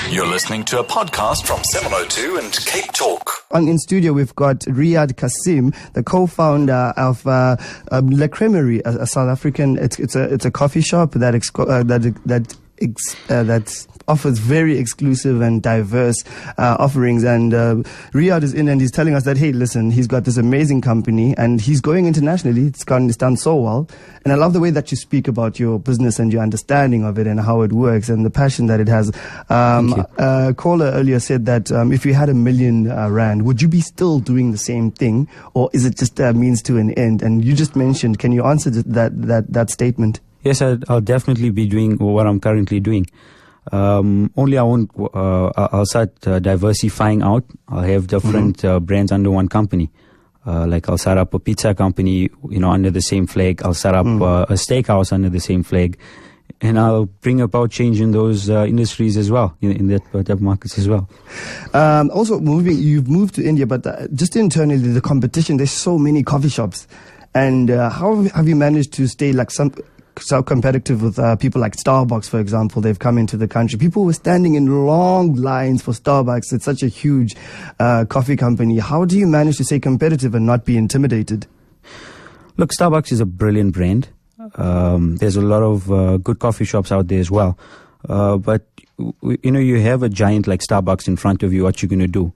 You're listening to a podcast from 702 and Cape Talk. In studio, we've got Riyad Kasim, the co-founder of La Cremerie, a South African. It's a coffee shop that offers very exclusive and diverse offerings. And Riyad is in and he's telling us that, hey, listen, he's got this amazing company and he's going internationally. It's done so well. And I love the way that you speak about your business and your understanding of it and how it works and the passion that it has. Caller earlier said that if you had R1 million, would you be still doing the same thing, or is it just a means to an end? And you just mentioned, can you answer that statement? Yes, I'll definitely be doing what I'm currently doing. Only I'll start diversifying out. I'll have different brands under one company. Like I'll start up a pizza company, under the same flag. I'll start up a steakhouse under the same flag. And I'll bring about change in those industries as well, in that markets as well. Also, you've moved to India, but just internally, the competition, there's so many coffee shops. And how have you managed to stay so competitive with people like Starbucks, for example? They've come into the country. People were standing in long lines for Starbucks. It's such a huge coffee company. How do you manage to stay competitive and not be intimidated? Look, Starbucks is a brilliant brand. There's a lot of good coffee shops out there as well. But, you have a giant like Starbucks in front of you. What you're going to do?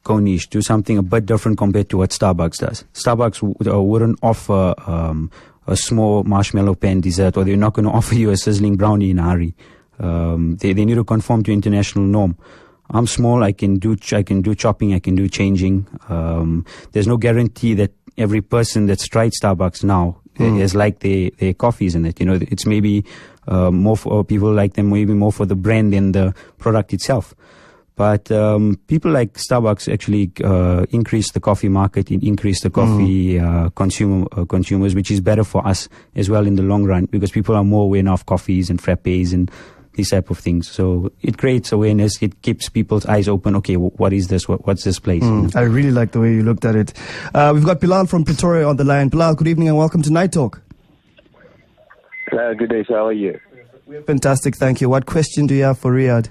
Go niche. Do something a bit different compared to what Starbucks does. Starbucks wouldn't offer a small marshmallow pen dessert, or they're not going to offer you a sizzling brownie in a hurry. They need to conform to international norm. I'm small. I can do chopping. I can do changing. There's no guarantee that every person that's tried Starbucks now is like their coffees in it. It's maybe more for people like them, maybe more for the brand than the product itself. But people like Starbucks actually increase the coffee market, increase the coffee consumers, which is better for us as well in the long run, because people are more aware of coffees and frappes and these type of things. So it creates awareness. It keeps people's eyes open. Okay, what is this? What's this place? I really like the way you looked at it. We've got Bilal from Pretoria on the line. Bilal, good evening and welcome to Night Talk. Good day, sir. How are you? We're fantastic, thank you. What question do you have for Riyad?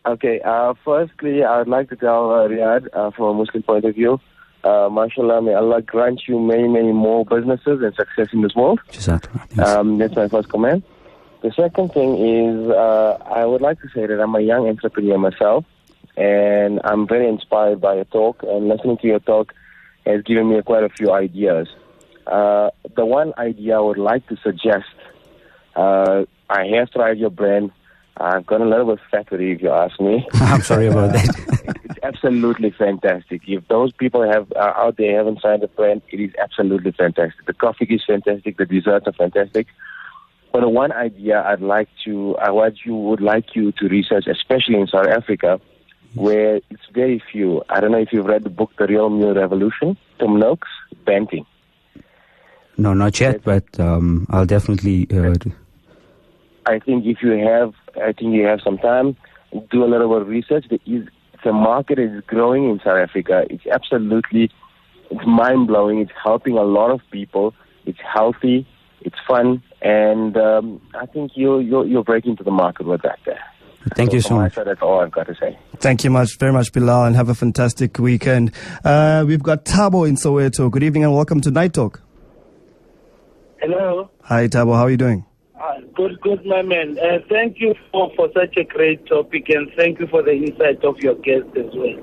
Okay, firstly, I would like to tell Riyad, from a Muslim point of view, mashallah, may Allah grant you many, many more businesses and success in this world. That's my first comment. The second thing is, I would like to say that I'm a young entrepreneur myself, and I'm very inspired by your talk, and listening to your talk has given me quite a few ideas. The one idea I would like to suggest, I have tried your brand. I've got a little bit fat with it, if you ask me. I'm sorry about that. It's absolutely fantastic. If those people out there haven't tried the brand, it is absolutely fantastic. The coffee is fantastic. The desserts are fantastic. But the one idea what you would like you to research, especially in South Africa, where it's very few. I don't know if you've read the book, The Real Meal Revolution, Tom Noakes, Banting. No, not yet, but I'll definitely... I think if you have some time, do a little bit of research. It's a market that is growing in South Africa. It's mind-blowing. It's helping a lot of people. It's healthy. It's fun. And I think you're breaking into the market with that there. Thank you so much. That's all I've got to say. Thank you very much, Bilal, and have a fantastic weekend. We've got Thabo in Soweto. Good evening and welcome to Night Talk. Hello. Hi, Thabo. How are you doing? Good, my man. Thank you for such a great topic, and thank you for the insight of your guest as well.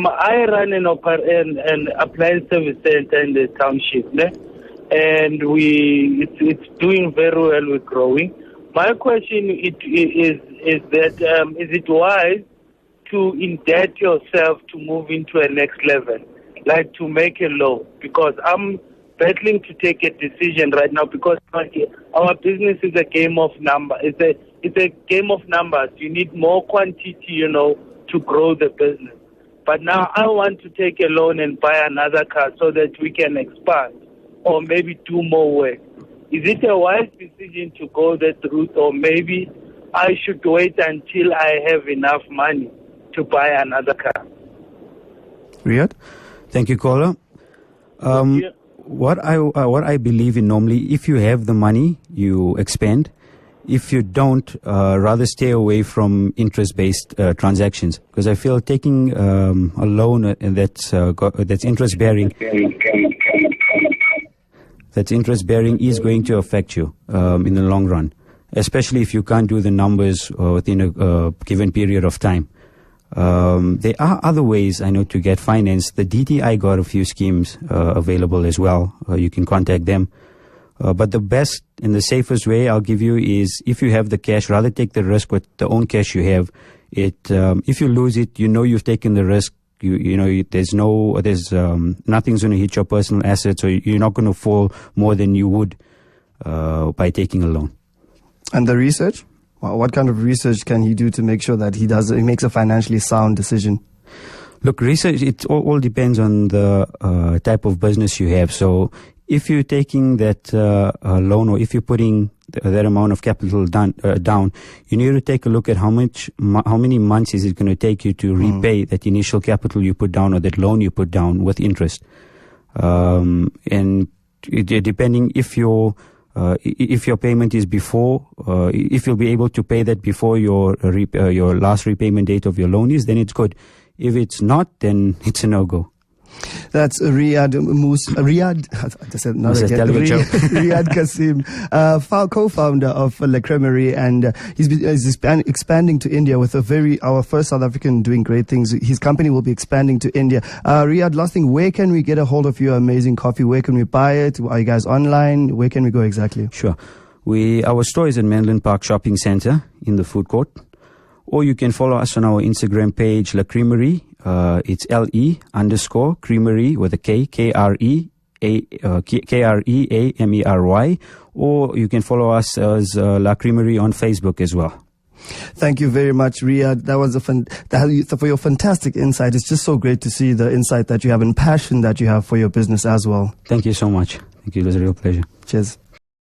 I run an appliance service center in the township, and it's doing very well. We're growing. My question is it wise to indebt yourself to move into a next level, like to make a loan? Because I'm battling to take a decision right now, because our business is a game of numbers. It's a game of numbers. You need more quantity, to grow the business. But now I want to take a loan and buy another car so that we can expand or maybe do more work. Is it a wise decision to go that route, or maybe I should wait until I have enough money to buy another car? Riyad? Thank you, caller. What I believe in normally, if you have the money, you expand. if you don't, rather stay away from interest-based transactions, because I feel taking a loan that's interest-bearing, is going to affect you in the long run, especially if you can't do the numbers within a given period of time. There are other ways, I know, to get finance. The DTI got a few schemes available as well. You can contact them. But the best and the safest way I'll give you is, if you have the cash, rather take the risk with the own cash you have. If you lose it, you've taken the risk. There's nothing's going to hit your personal assets, or you're not going to fall more than you would by taking a loan. And the research? What kind of research can he do to make sure that he makes a financially sound decision? Look, research, it all depends on the type of business you have. So if you're taking that loan, or if you're putting that amount of capital down, you need to take a look at how many months is it going to take you to repay that initial capital you put down, or that loan you put down with interest. And depending if your payment is before, if you'll be able to pay that before your last repayment date of your loan is, then it's good. If it's not, then it's a no-go. That's Riyad Kassim, co-founder of La Cremerie, and he's expanding to India with our first South African doing great things. His company will be expanding to India. Riyad, last thing, where can we get a hold of your amazing coffee? Where can we buy it? Are you guys online? Where can we go exactly? Sure. Our store is at Menlyn Park Shopping Centre in the food court. Or you can follow us on our Instagram page, La Cremerie. It's LE_Cremerie with a K, KREAMERY. Or you can follow us as La Cremerie on Facebook as well. Thank you very much, Riyad. That was for your fantastic insight. It's just so great to see the insight that you have and passion that you have for your business as well. Thank you so much. Thank you. It was a real pleasure. Cheers.